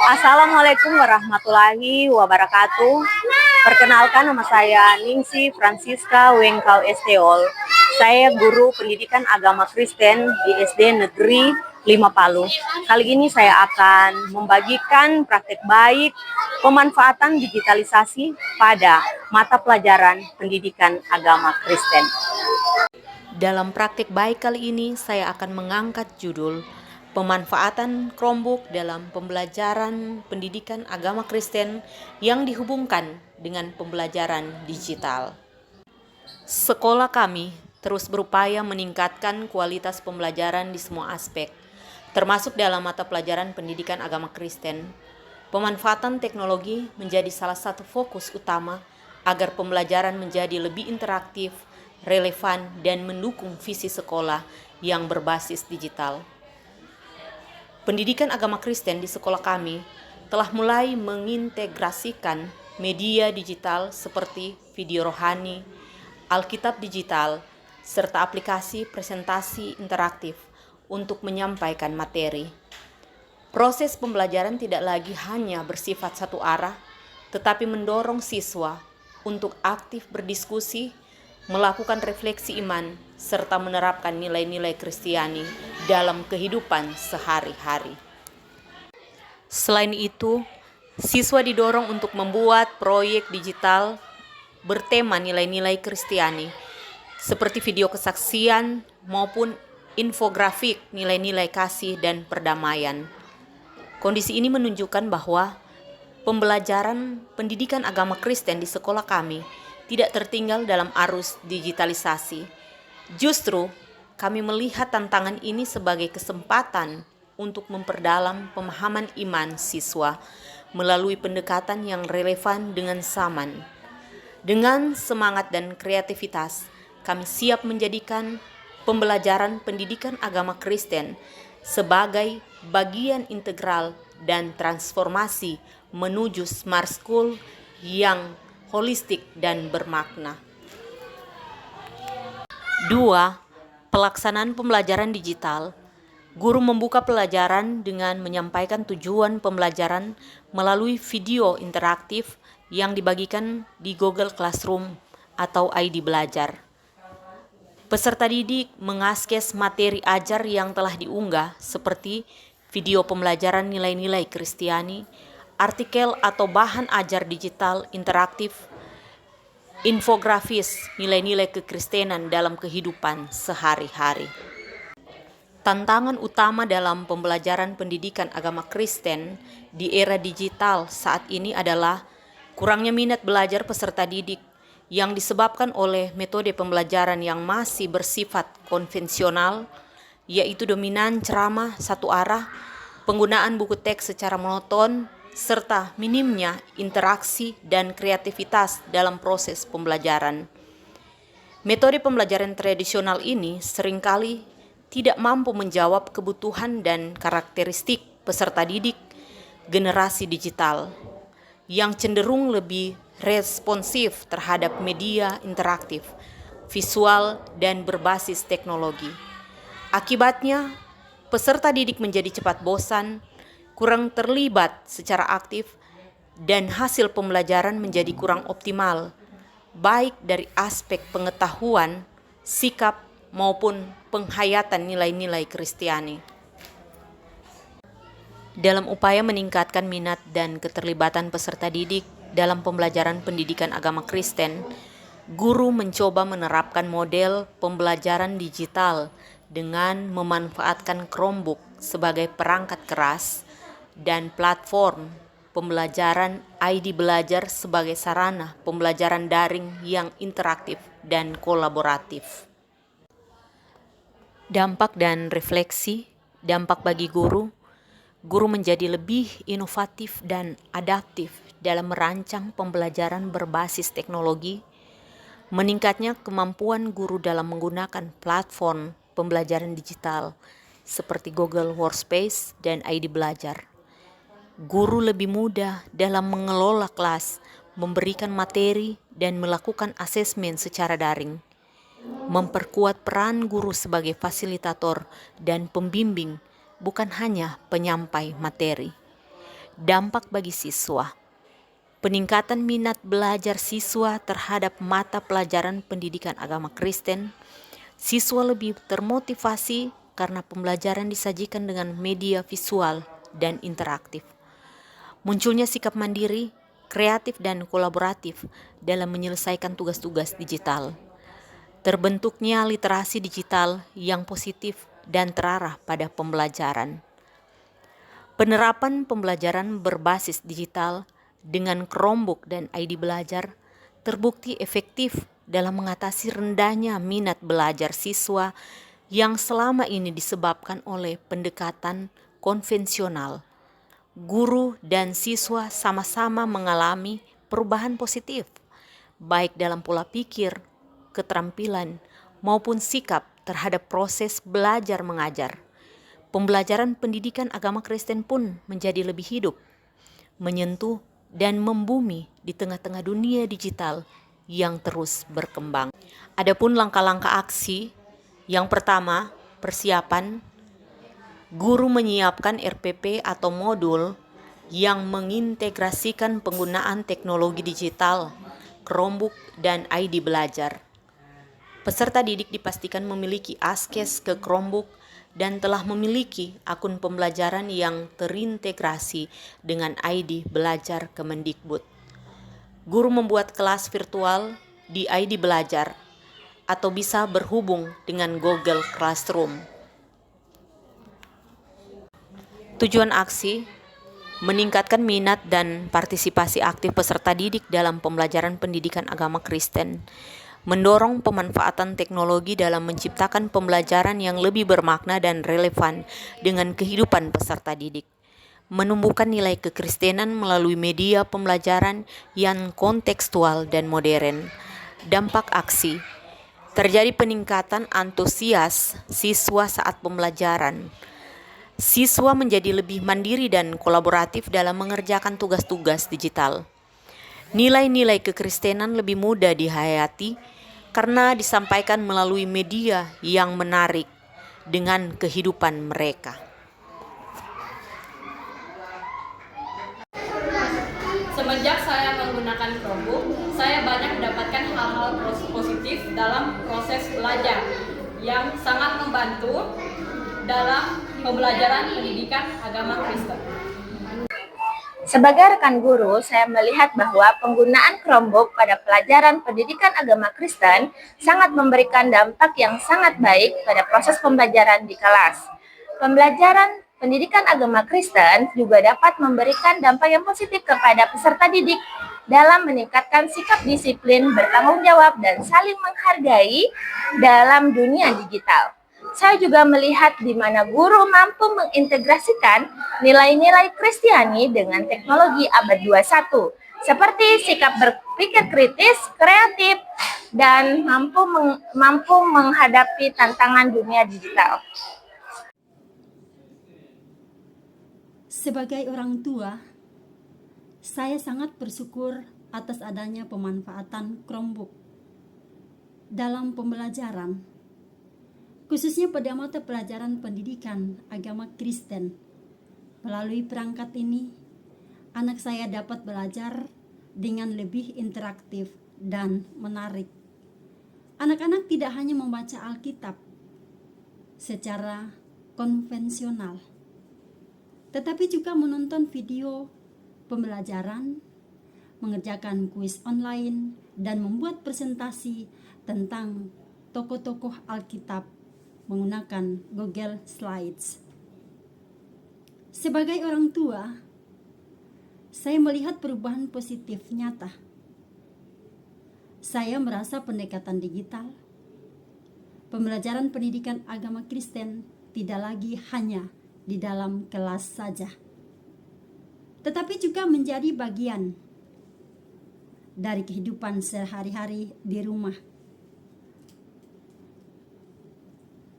Assalamualaikum warahmatullahi wabarakatuh. Perkenalkan, nama saya Ningsi Francisca Wengkau Esteol. Saya guru pendidikan agama Kristen di SD Negeri 5 Palu. Kali ini saya akan membagikan praktek baik pemanfaatan digitalisasi pada mata pelajaran pendidikan agama Kristen. Dalam praktek baik kali ini saya akan mengangkat judul pemanfaatan Chromebook dalam pembelajaran pendidikan agama Kristen yang dihubungkan dengan pembelajaran digital. Sekolah kami terus berupaya meningkatkan kualitas pembelajaran di semua aspek, termasuk dalam mata pelajaran pendidikan agama Kristen. Pemanfaatan teknologi menjadi salah satu fokus utama agar pembelajaran menjadi lebih interaktif, relevan, dan mendukung visi sekolah yang berbasis digital. Pendidikan agama Kristen di sekolah kami telah mulai mengintegrasikan media digital seperti video rohani, Alkitab digital, serta aplikasi presentasi interaktif untuk menyampaikan materi. Proses pembelajaran tidak lagi hanya bersifat satu arah, tetapi mendorong siswa untuk aktif berdiskusi, melakukan refleksi iman, serta menerapkan nilai-nilai Kristiani dalam kehidupan sehari-hari. Selain itu, siswa didorong untuk membuat proyek digital bertema nilai-nilai Kristiani, seperti video kesaksian maupun infografik nilai-nilai kasih dan perdamaian. Kondisi ini menunjukkan bahwa pembelajaran pendidikan agama Kristen di sekolah kami tidak tertinggal dalam arus digitalisasi. Justru, kami melihat tantangan ini sebagai kesempatan untuk memperdalam pemahaman iman siswa melalui pendekatan yang relevan dengan zaman. Dengan semangat dan kreativitas, kami siap menjadikan pembelajaran pendidikan agama Kristen sebagai bagian integral dan transformasi menuju Smart School yang holistik dan bermakna. 2. Pelaksanaan pembelajaran digital. Guru membuka pelajaran dengan menyampaikan tujuan pembelajaran melalui video interaktif yang dibagikan di Google Classroom atau ID Belajar. Peserta didik mengakses materi ajar yang telah diunggah seperti video pembelajaran nilai-nilai Kristiani, artikel atau bahan ajar digital interaktif, infografis nilai-nilai kekristenan dalam kehidupan sehari-hari. Tantangan utama dalam pembelajaran pendidikan agama Kristen di era digital saat ini adalah kurangnya minat belajar peserta didik yang disebabkan oleh metode pembelajaran yang masih bersifat konvensional, yaitu dominan ceramah satu arah, penggunaan buku teks secara monoton, serta minimnya interaksi dan kreativitas dalam proses pembelajaran. Metode pembelajaran tradisional ini seringkali tidak mampu menjawab kebutuhan dan karakteristik peserta didik generasi digital yang cenderung lebih responsif terhadap media interaktif, visual, dan berbasis teknologi. Akibatnya, peserta didik menjadi cepat bosan, kurang terlibat secara aktif, dan hasil pembelajaran menjadi kurang optimal, baik dari aspek pengetahuan, sikap, maupun penghayatan nilai-nilai Kristiani. Dalam upaya meningkatkan minat dan keterlibatan peserta didik dalam pembelajaran pendidikan agama Kristen, guru mencoba menerapkan model pembelajaran digital dengan memanfaatkan Chromebook sebagai perangkat keras dan platform pembelajaran ID Belajar sebagai sarana pembelajaran daring yang interaktif dan kolaboratif. Dampak dan refleksi. Dampak bagi guru menjadi lebih inovatif dan adaptif dalam merancang pembelajaran berbasis teknologi, meningkatnya kemampuan guru dalam menggunakan platform pembelajaran digital seperti Google Workspace dan ID Belajar. Guru lebih mudah dalam mengelola kelas, memberikan materi, dan melakukan asesmen secara daring. Memperkuat peran guru sebagai fasilitator dan pembimbing, bukan hanya penyampai materi. Dampak bagi siswa. Peningkatan minat belajar siswa terhadap mata pelajaran pendidikan agama Kristen. Siswa lebih termotivasi karena pembelajaran disajikan dengan media visual dan interaktif. Munculnya sikap mandiri, kreatif dan kolaboratif dalam menyelesaikan tugas-tugas digital. Terbentuknya literasi digital yang positif dan terarah pada pembelajaran. Penerapan pembelajaran berbasis digital dengan Chromebook dan ID Belajar terbukti efektif dalam mengatasi rendahnya minat belajar siswa yang selama ini disebabkan oleh pendekatan konvensional. Guru dan siswa sama-sama mengalami perubahan positif, baik dalam pola pikir, keterampilan, maupun sikap terhadap proses belajar mengajar. Pembelajaran pendidikan agama Kristen pun menjadi lebih hidup, menyentuh dan membumi di tengah-tengah dunia digital yang terus berkembang. Adapun langkah-langkah aksi, yang pertama, persiapan. Guru menyiapkan RPP atau modul yang mengintegrasikan penggunaan teknologi digital, Chromebook dan ID Belajar. Peserta didik dipastikan memiliki akses ke Chromebook dan telah memiliki akun pembelajaran yang terintegrasi dengan ID Belajar Kemendikbud. Guru membuat kelas virtual di ID Belajar atau bisa berhubung dengan Google Classroom. Tujuan aksi: meningkatkan minat dan partisipasi aktif peserta didik dalam pembelajaran pendidikan agama Kristen, mendorong pemanfaatan teknologi dalam menciptakan pembelajaran yang lebih bermakna dan relevan dengan kehidupan peserta didik, menumbuhkan nilai kekristenan melalui media pembelajaran yang kontekstual dan modern. Dampak aksi: terjadi peningkatan antusias siswa saat pembelajaran. Siswa menjadi lebih mandiri dan kolaboratif dalam mengerjakan tugas-tugas digital. Nilai-nilai kekristenan lebih mudah dihayati karena disampaikan melalui media yang menarik dengan kehidupan mereka. Semenjak saya menggunakan Chromebook, saya banyak mendapatkan hal-hal positif dalam proses belajar yang sangat membantu dalam pembelajaran pendidikan agama Kristen. Sebagai rekan guru, saya melihat bahwa penggunaan Chromebook pada pelajaran pendidikan agama Kristen sangat memberikan dampak yang sangat baik pada proses pembelajaran di kelas. Pembelajaran pendidikan agama Kristen juga dapat memberikan dampak yang positif kepada peserta didik dalam meningkatkan sikap disiplin, bertanggung jawab, dan saling menghargai dalam dunia digital. Saya juga melihat di mana guru mampu mengintegrasikan nilai-nilai Kristiani dengan teknologi abad 21, seperti sikap berpikir kritis, kreatif, dan mampu menghadapi tantangan dunia digital. Sebagai orang tua, saya sangat bersyukur atas adanya pemanfaatan Chromebook dalam pembelajaran, khususnya pada mata pelajaran pendidikan agama Kristen. Melalui perangkat ini, anak saya dapat belajar dengan lebih interaktif dan menarik. Anak-anak tidak hanya membaca Alkitab secara konvensional, tetapi juga menonton video pembelajaran, mengerjakan kuis online, dan membuat presentasi tentang tokoh-tokoh Alkitab menggunakan Google Slides. Sebagai orang tua, saya melihat perubahan positif nyata. Saya merasa pendekatan digital, pembelajaran pendidikan agama Kristen tidak lagi hanya di dalam kelas saja, tetapi juga menjadi bagian dari kehidupan sehari-hari di rumah.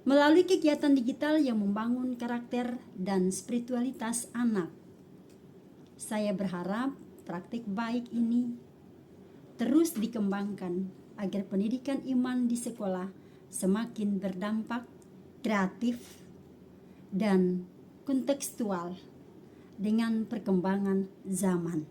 Melalui kegiatan digital yang membangun karakter dan spiritualitas anak, saya berharap praktik baik ini terus dikembangkan agar pendidikan iman di sekolah semakin berdampak, kreatif, dan kontekstual dengan perkembangan zaman.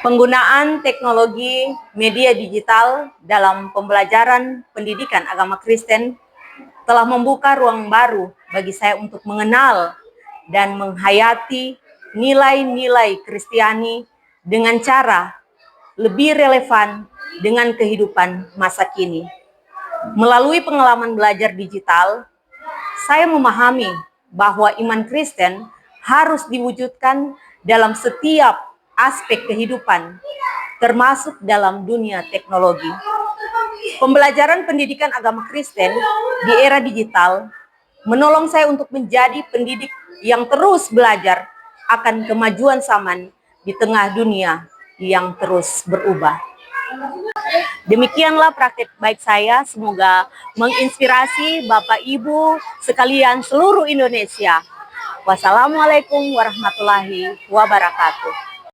Penggunaan teknologi media digital dalam pembelajaran pendidikan agama Kristen telah membuka ruang baru bagi saya untuk mengenal dan menghayati nilai-nilai Kristiani dengan cara lebih relevan dengan kehidupan masa kini. Melalui pengalaman belajar digital, saya memahami bahwa iman Kristen harus diwujudkan dalam setiap aspek kehidupan, termasuk dalam dunia teknologi. Pembelajaran pendidikan agama Kristen di era digital menolong saya untuk menjadi pendidik yang terus belajar akan kemajuan zaman di tengah dunia yang terus berubah. Demikianlah praktik baik saya, semoga menginspirasi Bapak Ibu sekalian seluruh Indonesia. Wassalamualaikum warahmatullahi wabarakatuh.